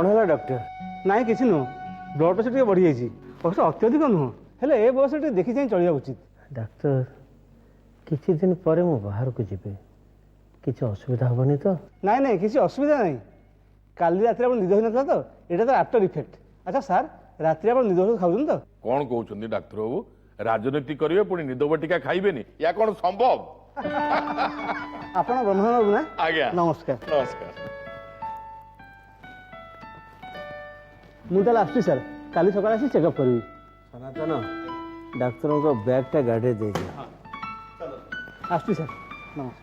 कौन है डॉक्टर? नाई किसी नुह ब्लड प्रेशर टे बढ़ी जाइए अवश्य अत्यधिक नुह हेले ए बयस देखी चाह चलिया उचित। डॉक्टर किछि दिन पर मु बाहर को जीवे किछि असुविधा हबनी तो? नाई नाई किसी असुविधा नहीं काली रात निद होना तो यहाँ तो आफ्टर इफेक्ट। अच्छा सार रात निद खाऊ तो कौन कहते डाक्तर बाबू राजनीति करेंगे पुणी निद बटिका खाइबेनी या कौन संभव? आप ब्रह्मानंद बाबू ना? आज्ञा नमस्कार। नमस्कार। मुझे आसुची सर काली सकाल आसी चेकअप करी। सनातन डाक्तरों को बैगटा गाड़ी दे दिया। आसुची सर नमस्कार।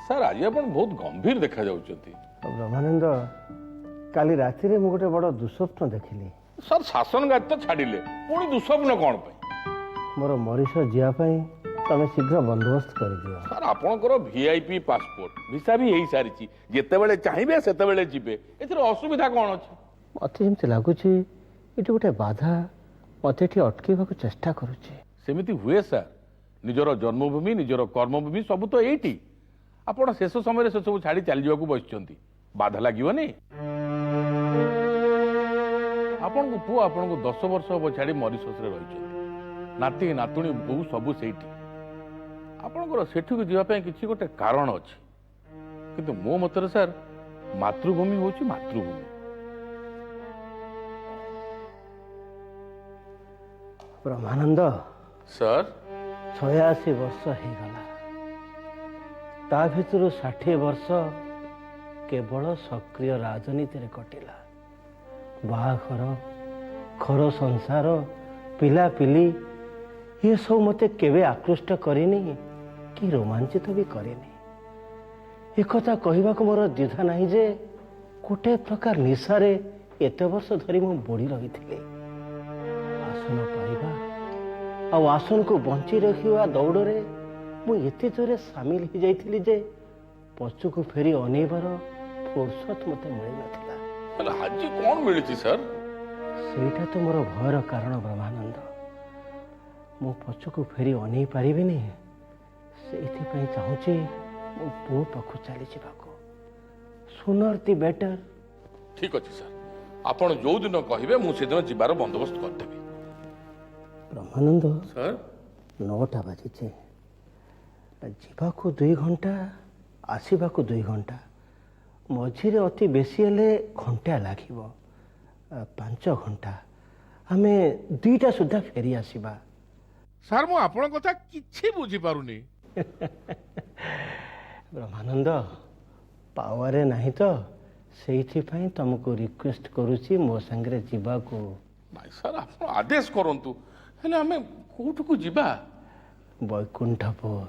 सर आज आप बहुत गंभीर देखा जाउछंती। ब्रह्मानंद काली राति रे मु गोटे बड़ दुस्वप्न देखिली। सर शासन गाड़ी तो छाड़िले पुणी दुस्वप्न कौन पे? मोर मरीज जिया पाई तमे शीघ्र बंदोबस्त कर दियो। सर आपणकर वीआईपी पासपोर्ट वीसा भी यही सारी जितेबले चाहिए सेतेबले जिबे एथर असुविधा कौन अछि? मते जेमति लागुची इटी गोटे बाधा मते एठी अटकेबाक चेष्टा करूची। सेमिति हुए सर निजर जन्मभूमि निजर कर्मभूमि सब तो एटी आपण शेष समय से सब छाड़ी चली जावाक बसिचंती बाधा लागोनी? आपण को पुआ आपण को 10 वर्ष हम छाड़ी मरीशस रे रही नाती नातुणी बो सबू सेठी आपणकर सेठू जावाई किसी गोटे कारण अच्छे किंतु मो मतरे सर मातृभूमि हूँ मातृभूमि। ब्रह्मानंद सर 86 वर्ष हो गला ता भितर 60 वर्ष केवल सक्रिय राजनीति रे कटिला। बाहाघर घर संसार पिला पिली ये सब मते केवे आकृष्ट करेनी कि रोमांचित भी करेनी। एक कथा कहवा को मोर द्विधा नहीं जे गोटे प्रकार निशारे एत वर्ष धरी मु बुड़ी रही थी। आसन पाइबा आ आसन को बंची रखा दौड़े मुझे जोरे सामिल हो जाइली जे पछुक फेरी अनेबार फुर्सत मते मिल नथिला। आज कौन मिली सर? सेटा तो मोर भयर कारण ब्रह्मानंद मो पछुक फेरी अनै पारिबिनी से चाहूँगी मो पु पाखु चली जावाको सुनर दी बेटर। ठीक अच्छे सर आपण जो दिन कहे मुझे दिन जीवार बंदोबस्त करदेवी। ब्रह्मानंद सर 9टा बाजिचे जीवाको 2 घंटा आसवाको 2 घंटा मझिरे अति बेसी हेले घंटा लागिब 5 घंटा आमे 2टा सुद्धा फेरी आसीबा। सर मु आपण कथा किछि बुझी पारुनी। ब्रह्मानंद पावारे नहीं तो सेठी पई तुमको रिक्वेस्ट करूची मो संगे जीवाको। नहीं सर आप आदेश करंतु हेले हमें कोठु जीवा? वैकुंठपुर।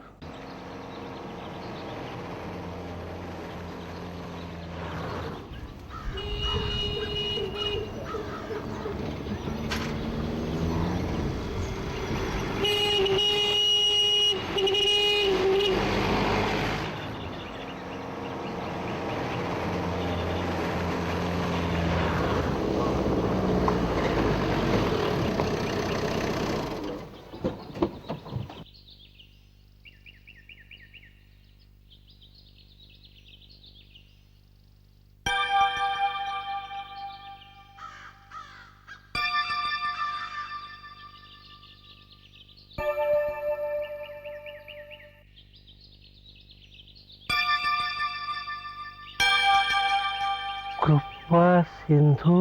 कृपा सिंधु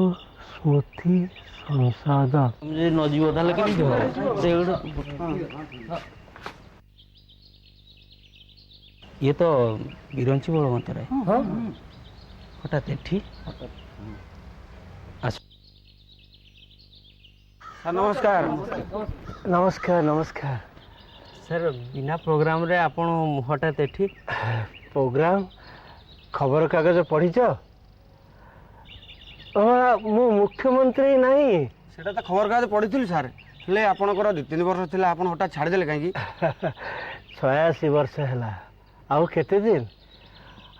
स्मृति संसद नदी बदल ये तो बिरंची बड़ मंत्र है। हठात एठी नमस्कार। नमस्कार नमस्कार सर बिना प्रोग्राम रे आपण हठात एठी प्रोग्राम खबर कागज पढ़ीच? मु मुख्यमंत्री नहीं सेटा तो खबर कागज पढ़ी सार हेले आपनकर 2-3 वर्ष थिला आपन हटा छाड़ी देले काहे की? 86 वर्ष हैला आउ केते दिन?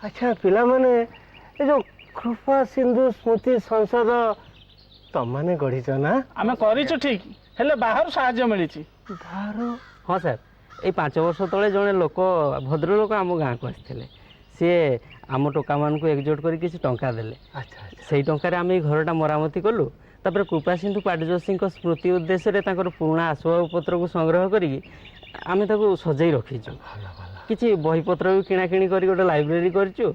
अच्छा पिला माने ए जो कृपा सिंधु स्मृति संसद तमाने गढ़ीच ना? आमे करिछु ठीक हेले बाहर साहाय्य मिलिछि। बाहर? हाँ सर এই 5 ବର୍ଷ ତଳେ ଜଣେ ଲୋକ ଭଦ୍ରଲୋକ ଆମ ଗାଁକୁ ଆସିଥିଲେ। ସିଏ ଆମ ଟୋକାମାନଙ୍କୁ ଏକଜୁଟ କରି କିଛି ଟଙ୍କା ଦେଲେ। ଆଚ୍ଛା ଆଚ୍ଛା। ସେଇ ଟଙ୍କାରେ ଆମେ ଏଇ ଘରଟା ମରାମତି କଲୁ। ତାପରେ କୃପାସିନ୍ଧୁ ପାଟଯୋଶୀଙ୍କ ସ୍ମୃତି ଉଦ୍ଦେଶ୍ୟରେ ତାଙ୍କର ପୁରୁଣା ଆସବାବପତ୍ରକୁ ସଂଗ୍ରହ କରିକି ଆମେ ତାକୁ ସଜେଇ ରଖିଛୁ। କିଛି ବହିପତ୍ର ବି କିଣାକିଣି କରି ଗୋଟେ ଲାଇବ୍ରେରୀ କରିଛୁ,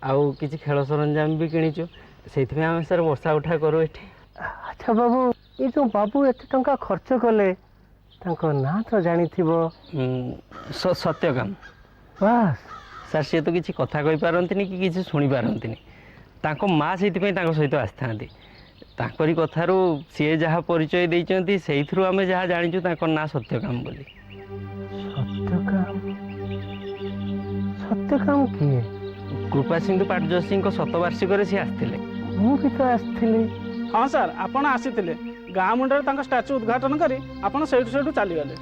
ଆଉ କିଛି ଖେଳ ସରଞ୍ଜାମ ବି କିଣିଛୁ। ସେଇଥିପାଇଁ ଆମେ ସାର୍ ବସା ଉଠା କରୁ ଏଠି। ଆଚ୍ଛା ବାବୁ, ଏ ଯେଉଁ ବାବୁ ଏତେ ଟଙ୍କା ଖର୍ଚ୍ଚ କଲେ ତାଙ୍କ ନାଁ ତ ଜାଣିଥିବ? ସତ୍ୟକାମ। ବାସ୍। ସାର୍ ସିଏ ତ କିଛି କଥା କହିପାରନ୍ତିନି କି କିଛି ଶୁଣିପାରନ୍ତିନି। ତାଙ୍କ ମାଆ ସେଇଥିପାଇଁ ତାଙ୍କ ସହିତ ଆସିଥାନ୍ତି। ତାଙ୍କରି କଥାରୁ ସିଏ ଯାହା ପରିଚୟ ଦେଇଛନ୍ତି ସେଇଥିରୁ ଆମେ ଯାହା ଜାଣିଛୁ ତାଙ୍କ ନାଁ ସତ୍ୟକାମ ବୋଲି। ସତ୍ୟକାମ? ସତ୍ୟକାମ କିଏ? କୃପାସିନ୍ଧୁ ପାଟଯୋଶୀଙ୍କ ଶତବାର୍ଷିକରେ ସିଏ ଆସିଥିଲେ। ମୁଁ ବି ତ ଆସିଥିଲି। ହଁ ସାର୍, ଆପଣ ଆସିଥିଲେ। ଗାଁ ମୁଣ୍ଡରେ ତାଙ୍କ ଷ୍ଟାଚ୍ୟୁ ଉଦ୍ଘାଟନ କରି ଆପଣ ସେଇଠୁ ଚାଲିଗଲେ।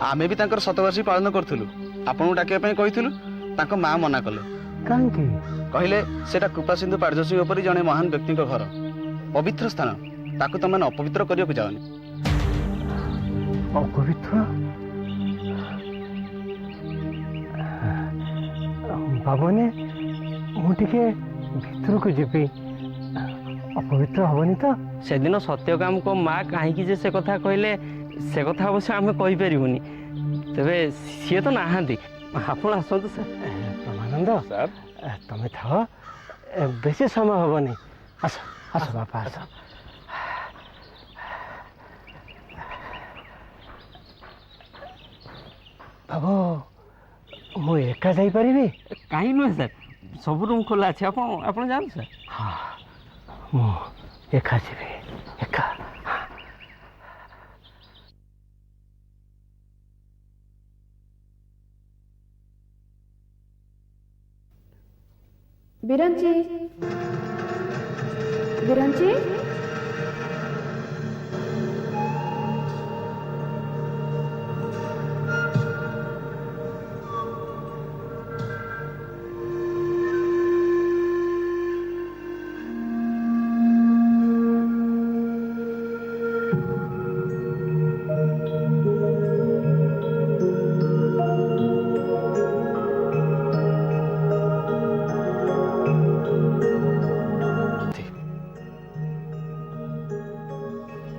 ଆମେ ବି ତାଙ୍କର ଶତବାର୍ଷିକୀ ପାଳନ କରୁଥିଲୁ। ଆପଣଙ୍କୁ ଡାକିବା ପାଇଁ କହିଥିଲୁ, ତାଙ୍କ ମା ମନା କଲେ। କାହିଁକି? କହିଲେ ସେଟା କୃପାସିନ୍ଧୁ ପାଟଯୋଶୀଙ୍କ ପରି ଜଣେ ମହାନ ବ୍ୟକ୍ତିଙ୍କ ଘର, ପବିତ୍ର ସ୍ଥାନ, ତାକୁ ତମେ ଅପବିତ୍ର କରିବାକୁ ଯାଅନି। ଅପବିତ୍ର? ବାବୁନି, ମୁଁ ଟିକେ ଭିତରକୁ ଯିବି। ଅପବିତ୍ର ହବନି ତ? ସେଦିନ ସତ୍ୟକାମଙ୍କ ମା କାହିଁକି ଯେ ସେ କଥା କହିଲେ ସେ କଥା ଅବଶ୍ୟ ଆମେ କହିପାରିବୁନି। ତେବେ ସିଏ ତ ନାହାନ୍ତି। ଆପଣ ଆସନ୍ତୁ ସାର୍। ବ୍ରହ୍ମାନନ୍ଦ, ସାର୍ ତମେ ଥାଅ, ବେଶୀ ସମୟ ହବନି। ଆସ ଆସ ବାପା ଆସ। ବାବୁ, ମୁଁ ଏକା ଯାଇପାରିବି? କାହିଁ ନୁହେଁ ସାର୍, ସବୁ ରୁମ୍ ଖୋଲା ଅଛି। ଆପଣ ଯାଆନ୍ତୁ ସାର୍। ହଁ, ମୁଁ ଏକା ଯିବି, ଏକା। ବିରଞ୍ଚି, ବିରଞ୍ଚି,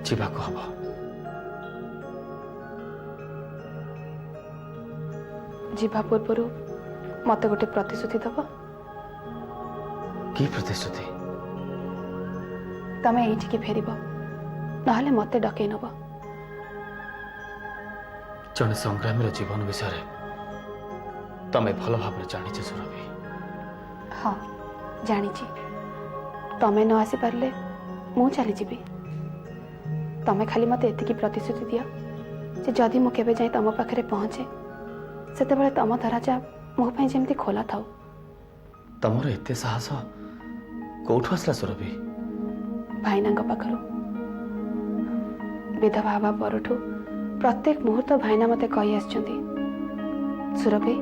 ଯିବାକୁ ହବ। ଯିବା ପୂର୍ବରୁ ମତେ ଗୋଟେ ପ୍ରତିଶ୍ରୁତି ଦବ? କି ପ୍ରତିଶ୍ରୁତି? ତମେ ଏଇଠିକି ଫେରିବ, ନହେଲେ ମତେ ଡକେଇ ନବ। ଜଣେ ସଂଗ୍ରାମୀର ଜୀବନ ବିଷୟରେ ତମେ ଭଲ ଭାବରେ ଜାଣିଛ ସୁରଭି। ହଁ, ଜାଣିଛି। ତମେ ନ ଆସିପାରିଲେ ମୁଁ ଚାଲିଯିବି। ତମେ ଖାଲି ମତେ ଏତିକି ପ୍ରତିଶ୍ରୁତି ଦିଅ ଯେ ଯଦି ମୁଁ କେବେ ଯାଇ ତମ ପାଖରେ ପହଞ୍ଚେ, ସେତେବେଳେ ତମ ଦରଜା ମୋ ପାଇଁ ଯେମିତି ଖୋଲା ଥାଉ। ତମର ଏତେ ସାହସ କୋଉଠୁ ଆସିଲା ସୁରଭି? ଭାଇନାଙ୍କ ପାଖରୁ। ବିଧବା ହେବା ପରଠୁ ପ୍ରତ୍ୟେକ ମୁହୂର୍ତ୍ତ ଭାଇନା ମତେ କହି ଆସିଛନ୍ତି, ସୁରଭି,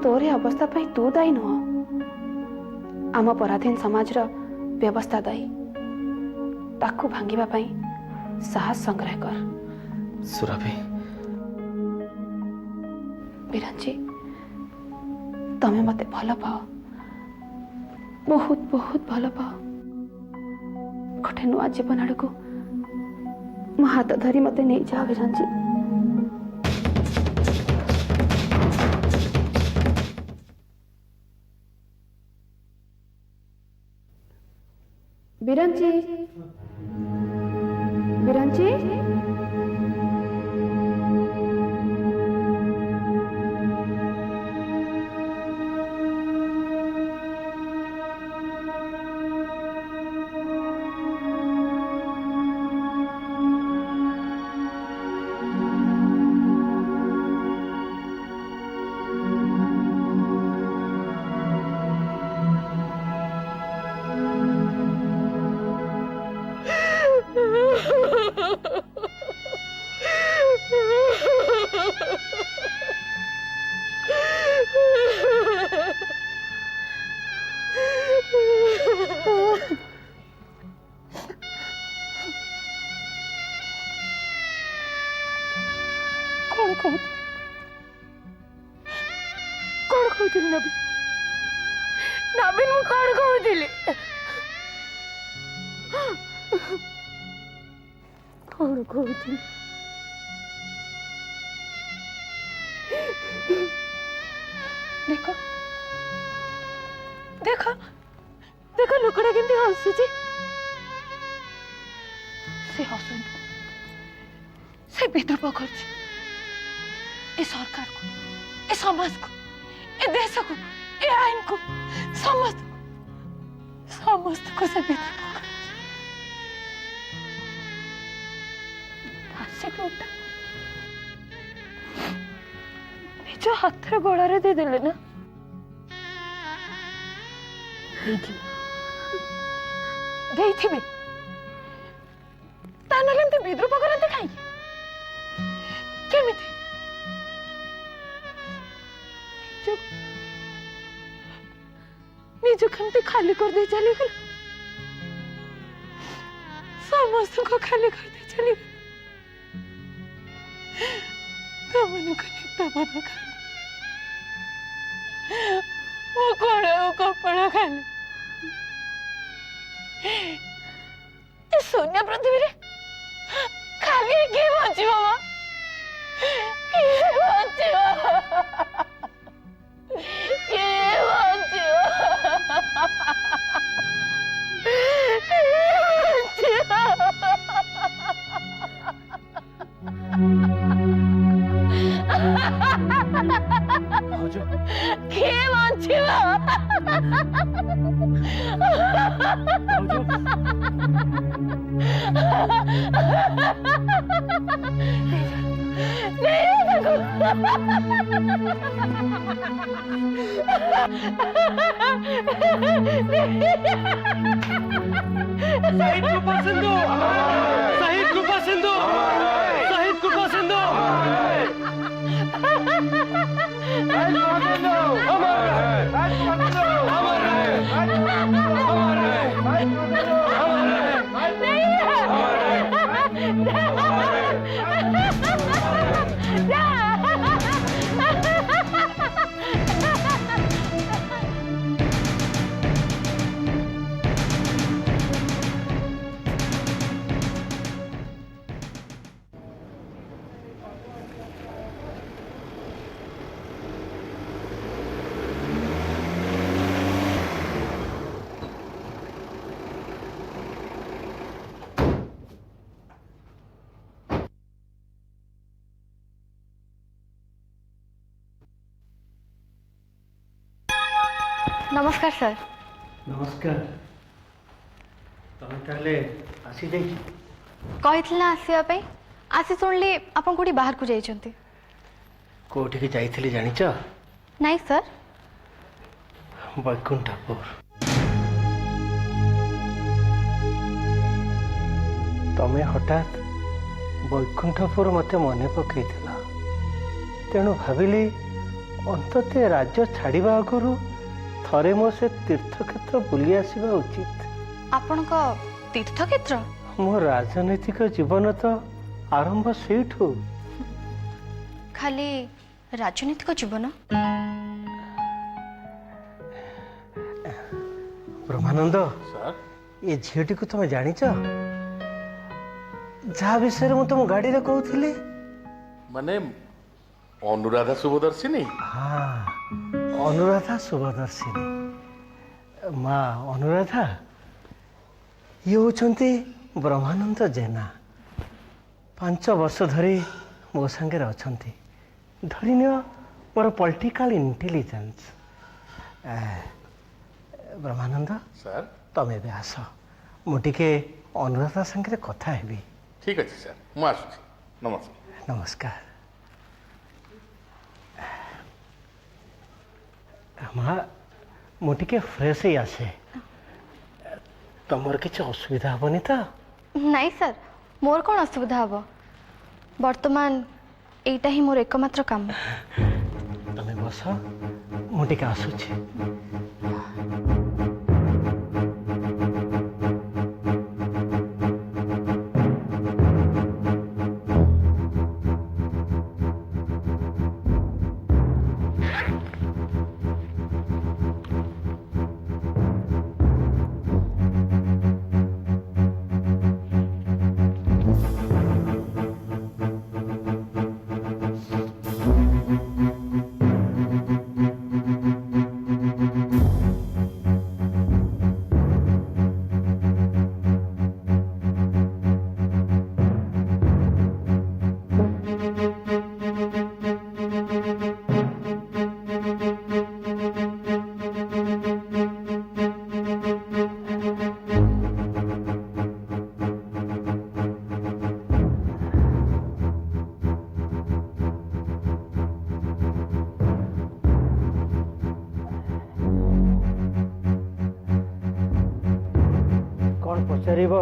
ତୋରି ଅବସ୍ଥା ପାଇଁ ତୁ ଦାୟୀ ନୁହଁ, ଆମ ପରାଧୀନ ସମାଜର ବ୍ୟବସ୍ଥା ଦାୟୀ। ତାକୁ ଭାଙ୍ଗିବା ପାଇଁ ସାହସ ସଂଗ୍ରହ କର। ସୁରଭି, ବିରଞ୍ଚି, ତମେ ମତେ ଭଲ ପାଅ, ବହୁତ ବହୁତ ଭଲ ପାଅ। ଗୋଟେ ନୂଆ ଜୀବନ ଆଡ଼କୁ ମୋ ହାତ ଧରି ମତେ ନେଇଯାଅ ବିରଞ୍ଚି। ବିରଞ୍ଚି, ବିରଞ୍ଚି, कौन कहूली कौन कहूली देखो देखो देखो लोकड़ा केमती हसुची से हसुन से विद्रूप कर सरकार को ए समाज को ए देश को ए आईन को समस्त को से विद्रूप कर फांसी पे उठा निज हाथ गड़े दे देले ना ଦେଇଥିବେ ତା ନହେଲେ ଏମିତି ବିଦ୍ରୂପ କରନ୍ତି କାହିଁକି କେମିତି ନିଜ କେମିତି ଖାଲି କରିଦେଇ ଚାଲିଗଲା ସମସ୍ତଙ୍କୁ ଖାଲି କରିଦେଇ ଚାଲିଗଲା ତମମାନଙ୍କୁ ନିତ୍ୟବୋଧ ଖାଲି ମୋ କୋଳ କପଡ଼ା ଖାଲି शून्य पृथ्वी रे खाली किए बचिबो मां किए बचिबो किए बचिबो शहीद कृपा सिंधु शहीद कृपा सिंधु शहीद कृपा सिंधु नमस्कार सर नमस्कार तुम ताले आसी जाई कही ना आसवाई आसी शुणिली आप कौटी बाहर को जाइए कोठी की जाइथिली जानिच नहीं सर वैकुंठपुर तमें हठात वैकुंठपुर मते मने पकईथिला तेणु भाविली अंतत राज्य छाड़िबा आगुरु थरे मो से तीर्थक्षेत्र बुली आसिबा उचित आपण को तीर्थक्षेत्र मो राजनैतिक जीवन तो आरंभ सेठू खाली राजनीतिक जीवन ब्रह्मानंद सर ये झीटी को तुम जानिच जहा विषय मु तुम गाड़ी रे कहूली माने अनुराधा शुभदर्शिनी हाँ अनुराधा शुभदर्शिनी माँ अनुराधा ये होचंती ब्रह्मानंद जेना 5 वर्ष धरी मो सांगे अछंती धरी नियो मोर पॉलिटिकल इंटेलिजेंस ब्रह्मानंद सर तमे भी आस मुटिके अनुराधा सांगे कथा हेबी ठीक अच्छे सर मु आसुची नमस्कार नमस्कार माँ मुटिके फ्रेश ही आसे तुमर किसी असुविधा हेनी तो नहीं सर मोर कौन असुविधा हम वर्तमान एटा ही मोर एकमात्र काम तमे बस मुटिके आसुची କ'ଣ ପଚାରିବ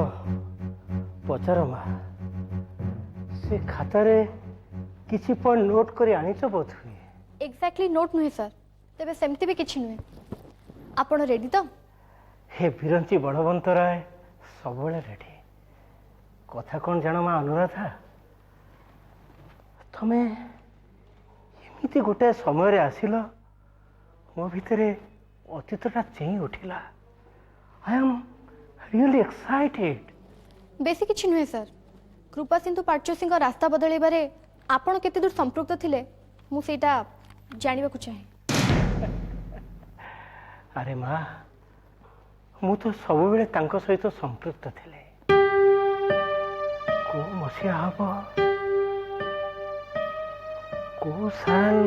ପଚାର ମା। ସେ ଖାତାରେ କିଛି ପଏଣ୍ଟ ନୋଟ୍ କରି ଆଣିଛ ବୋଧ ହୁଏ। एक्जाक्टली नोट नुहे सर तेरे सेमती भी किछि नुहे आपण रेडी तो हे ବିରଞ୍ଚି ବଳବନ୍ତ ରାୟ ସବୁବେଳେ ରେଡି। କଥା କ'ଣ ଜାଣ ମା ଅନୁରାଧା, ତମେ ଏମିତି ଗୋଟାଏ ସମୟରେ ଆସିଲ ମୋ ଭିତରେ ଅତୀତଟା ଚେଇଁ ଉଠିଲା। I am really excited. बेसी किछि नुहे सर कृपा सिंधु पाटचोसी रास्ता बदलैबारे आपण केते दूर संपृक्त थिले मु सेटा जानिबा को चाहे। अरे माँ मु तो सब बेले तांको सहित संपृक्त थिले। को मसिया हब को साल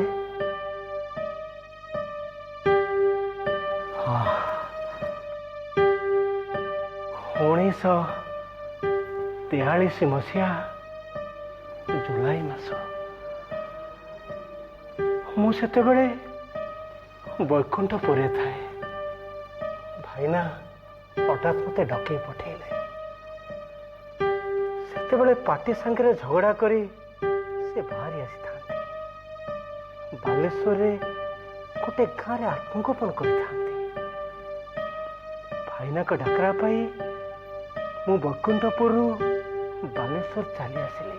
हाँ 1943 मसीहा जुलाई मास मु सेतेबेले बैकुंठपुरे थाए। भाईना हठात मते डकई पठेले। सेतेबेले पार्टी संगे झगड़ा करी से बाहरी आसी थांती। बालेश्वर रे गोटे गाँव रे आत्मगोपन करी थांती। भाईना को डाकरा पाई मु बैकुंठपुर बालेश्वर चली आसिली।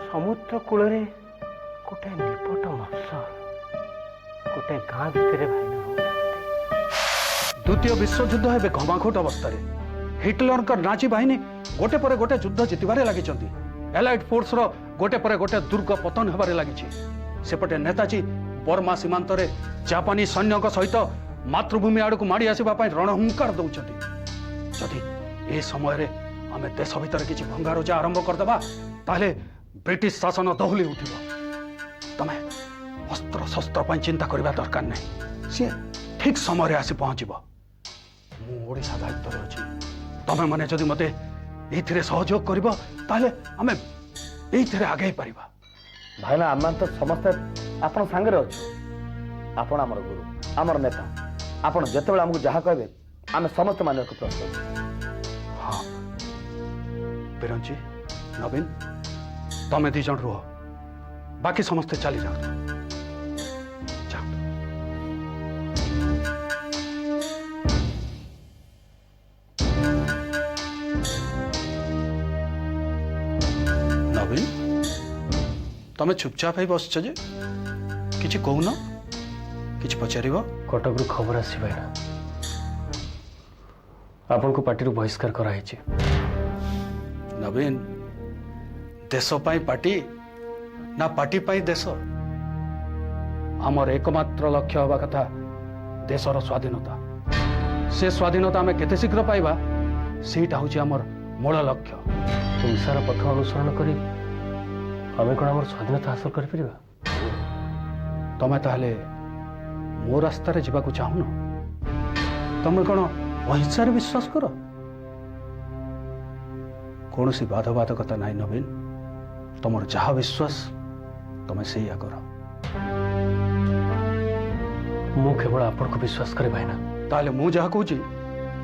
समुद्र कूल रे गोटे निपट मत्सर गोटे गाँ भितर भाईना द्वितीय विश्वयुद्ध हेबे घमाघोट अवस्था हिटलर नाजी बाहिनी गोटे पर गोटे युद्ध जितबारे लगी। एलाइड फोर्स रो गोटे पर गोटे दुर्ग पतन हेबारे लगी। सेपटे नेताजी बर्मा सीमांत रे जापानी सैन्य सहित मातृभूमि आड़ को माड़ी आसवा रणहुंकार दौरान जदि ए समय रे आमे देश भीतर किसी भंगारुजा आरंभ करदेबा ताहले ब्रिटिश शासन दहुली उठिब। तमे अस्त्र शस्त्र पर चिंता करबा दरकार नहीं। सी ठीक समय आसी पहुँचब। मु ओडिशा दायित्व अच्छी तमे माने जदि मते एथिरे सहयोग करिब ताहले आमे एथिरे आगे परिबा। भाईना आम तो समस्ते आपण सांगे अच्छु। आपण आमर गुरु आमर नेता। आपण जेतेबेले हमकु जहा कहबे आमे समस्त मानक प्रस्तुत। हाँ बिरंची नवीन तमे दी जन रुह बाकी समस्ते चली जाओ। नवीन तमे चुपचाप ही बसछ जे किछि कहू न किछि पचारिबो। कटकरू खबर आसी भाईना आपन को पार्टी बहिष्कार कराई। नवीन देश पाई पार्टी ना पार्टी पाई देश। आमर एकमात्र लक्ष्य हवा कथा देशर स्वाधीनता। से स्वाधीनता आमे केते शीघ्र पाइबा सेटा होची आमर मूल लक्ष्य। हिंसार पथ अनुसरण करी आमे कोन आमर स्वाधीनता हासिल करि परिबा। तमे ताहले मो रास्ता रे जिबा को चाहुनो। तमे कोन अहिंसार विश्वास कर। कौन सी बाधबाधकता नाई नवीन। तुमर जहा विश्वास तमे से कर। मु केवल आपण को विश्वास करे भाईना। ताले मु जहा कहूची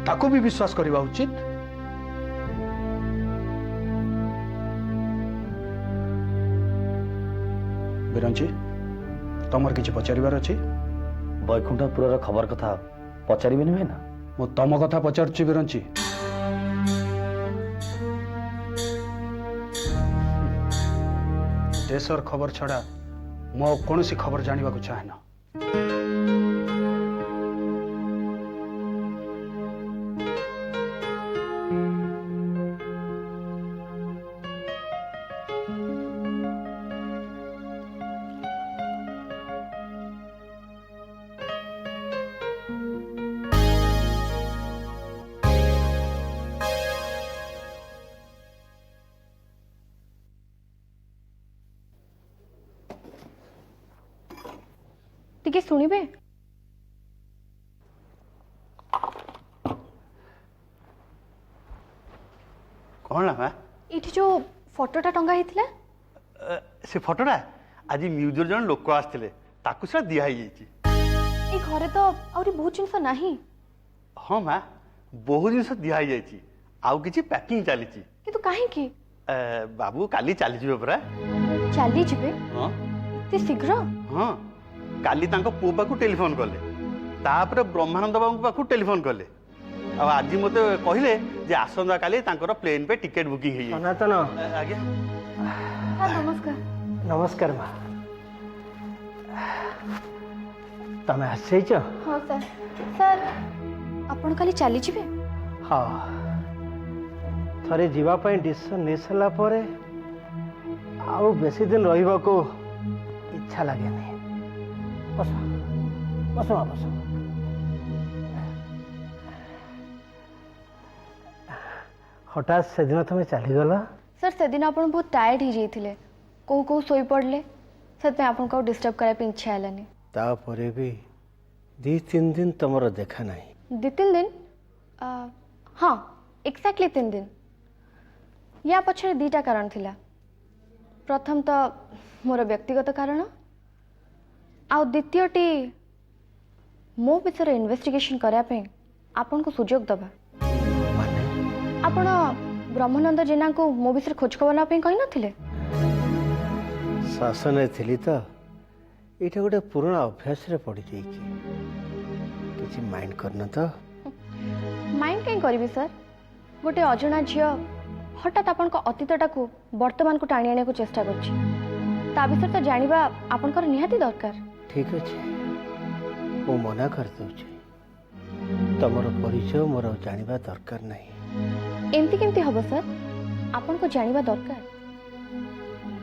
ताको भी विश्वास करबा उचित। बिरंची तमर किछि पचारिबार अछि। बैकुंठपुर खबर कथा पचारिबेनी भाईना। मु तम कथा पचारुची बिरंची। देशर खबर छड़ा मो कौन सी खबर जानिबा को चाहे ना। ଟିକେ ଶୁଣିବେ? କ'ଣ ମା? ଏଇଠି ଯୋଉ ଫଟୋଟା ଟଙ୍ଗା ହେଇଥିଲା ସେ ଫଟୋଟା ଆଜି ମ୍ୟୁଜିୟମ୍ ଜଣେ ଲୋକ ଆସିଥିଲେ, ତାକୁ ସେଟା ଦିଆ ହେଇଯାଇଛି। ଏଇ ଘରେ ତ ଆହୁରି ବହୁତ ଜିନିଷ ନାହିଁ। ହଁ ମା, ବହୁତ ଜିନିଷ ଦିଆ ହେଇଯାଇଛି, ଆଉ କିଛି ପ୍ୟାକିଂ ଚାଲିଛି। କିନ୍ତୁ କାହିଁକି? ବାବୁ କାଲି ଚାଲିଯିବେ ପରା। ଚାଲିଯିବେ? ହଁ ଏତେ ଶୀଘ୍ର? ହଁ, କାଲି ତାଙ୍କ ପୁଅ ପାଖକୁ ଟେଲିଫୋନ କଲେ, ତାପରେ ବ୍ରହ୍ମାନନ୍ଦ ବାବୁଙ୍କ ପାଖକୁ ଟେଲିଫୋନ କଲେ, ଆଉ ଆଜି ମୋତେ କହିଲେ ଯେ ଆସନ୍ତା କାଲି ତାଙ୍କର ପ୍ଲେନ୍ ପାଇଁ ଟିକେଟ୍ ବୁକିଂ ହେଇଯାଇଛି। ସନାତନ, ଆଜ୍ଞା ନମସ୍କାର। ନମସ୍କାର ମା। ତମେ ଆସିଛ? ହଁ ସାର୍। ସାର୍ ଆପଣ କାଲି ଚାଲିଯିବେ? ହଁ, ଥରେ ଯିବା ପାଇଁ ଡିସିସନ୍ ନେଇସାରିଲା ପରେ ଆଉ ବେଶୀ ଦିନ ରହିବାକୁ ଇଚ୍ଛା ଲାଗେନି। ବସ ବସ ମା, ବସ। ହଠାତ୍ ସେଦିନ ତମେ ଚାଲିଗଲ? ସାର୍ ସେଦିନ ଆପଣ ବହୁତ ଟାୟାର୍ଡ ହେଇଯାଇଥିଲେ, କୋଉ କୋଉ ଶୋଇପଡ଼ିଲେ, ସେଥିପାଇଁ ଆପଣଙ୍କୁ ଆଉ ଡିଷ୍ଟର୍ବ କରିବା ପାଇଁ ଇଚ୍ଛା ହେଲାନି। ତାପରେ ବି 2-3 ଦିନ ତମର ଦେଖା ନାହିଁ। 2-3 ଦିନ? ହଁ, ଏକ୍ଜାକ୍ଟଲି 3 ଦିନ। ୟା ପଛରେ 2ଟା କାରଣ ଥିଲା। ପ୍ରଥମ ତ ମୋର ବ୍ୟକ୍ତିଗତ କାରଣ, ଆଉ ଦ୍ୱିତୀୟଟି ମୋ ବିଷୟରେ ଇନଭେଷ୍ଟିଗେସନ୍ କରିବା ପାଇଁ ଆପଣଙ୍କୁ ସୁଯୋଗ ଦେବା। ଆପଣ ବ୍ରହ୍ମାନନ୍ଦ ଜେନାଙ୍କୁ ମୋ ବିଷୟରେ ଖୋଜଖବର ନେବା ପାଇଁ କହିନଥିଲେ? ଶାସନରେ ଥିଲି ତ, ଏଇଟା ଗୋଟେ ପୁରୁଣା ଅଭ୍ୟାସରେ ପଡ଼ିଯାଇଛି। କିଛି ମାଇଣ୍ଡ କରିନ ତ? ମାଇଣ୍ଡ କାହିଁ କରିବି ସାର୍? ଗୋଟେ ଅଜଣା ଝିଅ ହଠାତ୍ ଆପଣଙ୍କ ଅତୀତଟାକୁ ବର୍ତ୍ତମାନକୁ ଟାଣି ଆଣିବାକୁ ଚେଷ୍ଟା କରୁଛି, ତା ବିଷୟରେ ତ ଜାଣିବା ଆପଣଙ୍କର ନିହାତି ଦରକାର। ଠିକ୍ ଅଛି, ମୁଁ ମନା କରିଦେଉଛି। ତମର ପରିଚୟ ମୋର ଜାଣିବା ଦରକାର ନାହିଁ। ଏମିତି କେମିତି ହବ ସାର୍? ଆପଣଙ୍କୁ ଜାଣିବା ଦରକାର।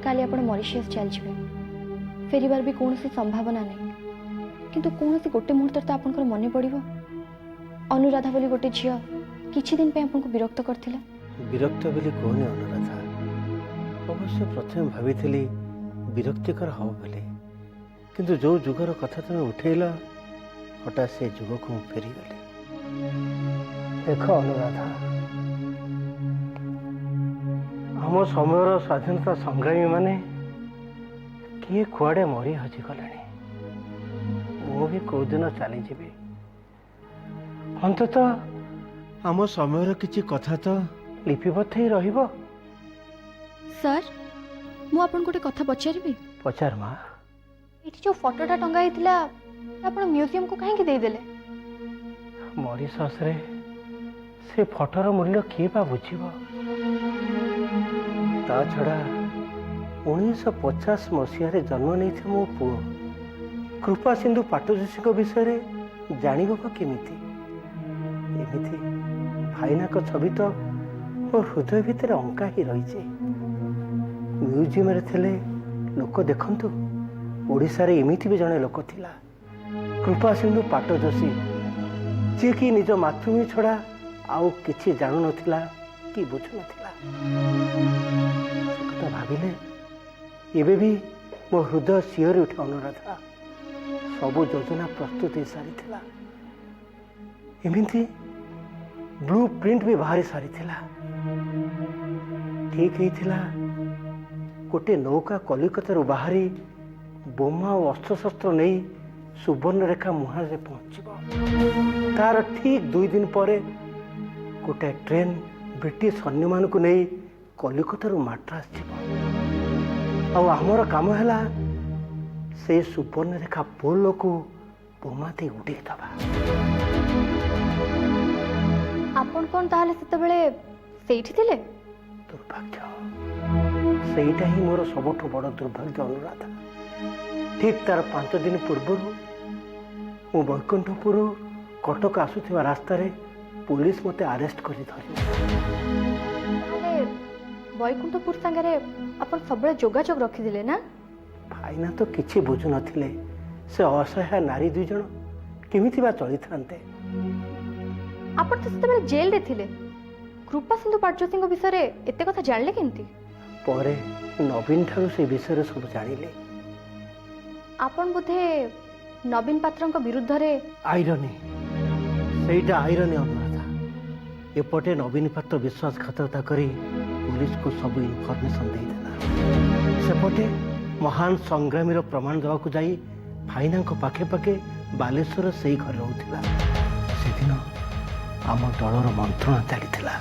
କାଲି ଆପଣ ମରିସିୟସ୍ ଚାଲିଯିବେ, ଫେରିବାର ବି କୌଣସି ସମ୍ଭାବନା ନାହିଁ, କିନ୍ତୁ କୌଣସି ଗୋଟେ ମୁହୂର୍ତ୍ତରେ ତ ଆପଣଙ୍କର ମନେ ପଡ଼ିବ ଅନୁରାଧା ବୋଲି ଗୋଟେ ଝିଅ କିଛି ଦିନ ପାଇଁ ଆପଣଙ୍କୁ ବିରକ୍ତ କରିଥିଲା। ବିରକ୍ତ ବୋଲି କହୁନି ଅନୁରାଧା, ଅବଶ୍ୟ ପ୍ରଥମେ ଭାବିଥିଲି ବିରକ୍ତିକର ହବ ବୋଲି, କିନ୍ତୁ ଯୋଉ ଯୁଗର କଥା ତମେ ଉଠେଇଲ, ହଠାତ୍ ସେ ଯୁଗକୁ ମୁଁ ଫେରିଗଲି। ଦେଖ ଅନୁରାଧା, ଆମ ସମୟର ସ୍ୱାଧୀନତା ସଂଗ୍ରାମୀ ମାନେ କିଏ କୁଆଡ଼େ ମରି ହଜିଗଲେଣି। ମୁଁ ବି କୋଉଦିନ ଚାଲିଯିବି, ଅନ୍ତତଃ ଆମ ସମୟର କିଛି କଥା ତ ଲିପିବଦ୍ଧ ହେଇ ରହିବ। ସାର୍ ମୁଁ ଆପଣଙ୍କୁ ଗୋଟେ କଥା ପଚାରିବି? ପଚାର ମା। ଏଠି ଯୋଉ ଫଟୋଟା ଟଙ୍ଗା ହେଇଥିଲା ଆପଣ ମ୍ୟୁଜିୟମକୁ କାହିଁକି ଦେଇଦେଲେ? ମରିସସ୍ରେ ସେ ଫଟୋର ମୂଲ୍ୟ କିଏ ବା ବୁଝିବ? ତା ଛଡ଼ା 1950 ମସିହାରେ ଜନ୍ମ ନେଇଥିବା ମୋ ପୁଅ କୃପା ସିନ୍ଧୁ ପାଟଯୋଶୀଙ୍କ ବିଷୟରେ ଜାଣିବ ବା କେମିତି? ଏମିତି ଭାଇନାଙ୍କ ଛବି ତ ମୋ ହୃଦୟ ଭିତରେ ଅଙ୍କା ହେଇ ରହିଛି। ମ୍ୟୁଜିୟମରେ ଥିଲେ ଲୋକ ଦେଖନ୍ତୁ, ଓଡ଼ିଶାରେ ଏମିତି ବି ଜଣେ ଲୋକ ଥିଲା, କୃପା ସିନ୍ଧୁ ପାଟଯୋଶୀ, ଯିଏକି ନିଜ ମାତୃଭୂମି ଛଡ଼ା ଆଉ କିଛି ଜାଣୁନଥିଲା କି ବୁଝୁନଥିଲା। ସେ କଥା ଭାବିଲେ ଏବେ ବି ମୋ ହୃଦୟ ଶିହରି ଉଠେ ଅନୁରାଧା। ସବୁ ଯୋଜନା ପ୍ରସ୍ତୁତ ହେଇସାରିଥିଲା, ଏମିତି ବ୍ଲୁ ପ୍ରିଣ୍ଟ ବି ବାହାରି ସାରିଥିଲା। ଠିକ୍ ହେଇଥିଲା ଗୋଟେ ନୌକା କଲିକତାରୁ ବାହାରି ବୋମା ଓ ଅସ୍ତ୍ରଶସ୍ତ୍ର ନେଇ ସୁବର୍ଣ୍ଣରେଖା ମୁହାଁରେ ପହଞ୍ଚିବ। ତାର ଠିକ୍ 2 ଦିନ ପରେ ଗୋଟାଏ ଟ୍ରେନ୍ ବ୍ରିଟିଶ ସୈନ୍ୟମାନଙ୍କୁ ନେଇ କଲିକତାରୁ ମାଡ୍ରାସ ଯିବ, ଆଉ ଆମର କାମ ହେଲା ସେ ସୁବର୍ଣ୍ଣରେଖା ପୋଲକୁ ବୋମା ଦେଇ ଉଡ଼େଇଦେବା। ଆପଣ କ'ଣ ତାହେଲେ ସେତେବେଳେ ସେଇଠି ଥିଲେ? ଦୁର୍ଭାଗ୍ୟ, ସେଇଟା ହିଁ ମୋର ସବୁଠୁ ବଡ଼ ଦୁର୍ଭାଗ୍ୟ ଅନୁରାଧା। ଠିକ୍ ତାର 5 ଦିନ ପୂର୍ବରୁ ମୁଁ ବୈକୁଣ୍ଠପୁରରୁ କଟକ ଆସୁଥିବା ରାସ୍ତାରେ ପୁଲିସ ମୋତେ ଆରେଷ୍ଟ କରି ଧରିଲା। ତାହେଲେ ବୈକୁଣ୍ଠପୁର ସାଙ୍ଗରେ ଆପଣ ସବୁବେଳେ ଯୋଗାଯୋଗ ରଖିଥିଲେ ନା? ଭାଇନା ତ କିଛି ବୁଝୁନଥିଲେ, ସେ ଅସହାୟ ନାରୀ 2 ଜଣ କେମିତି ବା ଚଳିଥାନ୍ତେ। ଆପଣ ତ ସେତେବେଳେ ଜେଲରେ ଥିଲେ, କୃପା ସିନ୍ଧୁ ପାଟଯୋଶୀଙ୍କ ବିଷୟରେ ଏତେ କଥା ଜାଣିଲେ କେମିତି? ପରେ ନବୀନ ଠାରୁ ସେ ବିଷୟରେ ସବୁ ଜାଣିଲେ। ଆପଣ ବୋଧେ ନବୀନ ପାତ୍ରଙ୍କ ବିରୁଦ୍ଧରେ ଆଇରନି ସେଇଟା ଆଇରନି ଅନୁରାଧା। ଏପଟେ ନବୀନ ପାତ୍ର ବିଶ୍ୱାସଘାତକତା କରି ପୁଲିସକୁ ସବୁ ଇନଫର୍ମେସନ ଦେଇଦେଲା, ସେପଟେ ମହାନ ସଂଗ୍ରାମୀର ପ୍ରମାଣ ଦେବାକୁ ଯାଇ ଭାଇନାଙ୍କ ପାଖେ ପାଖେ ବାଲେଶ୍ୱର ସେଇ ଘରେ ରହୁଥିଲା। ସେଦିନ ଆମ ଦଳର ମନ୍ତ୍ରଣା ଚାଲିଥିଲା।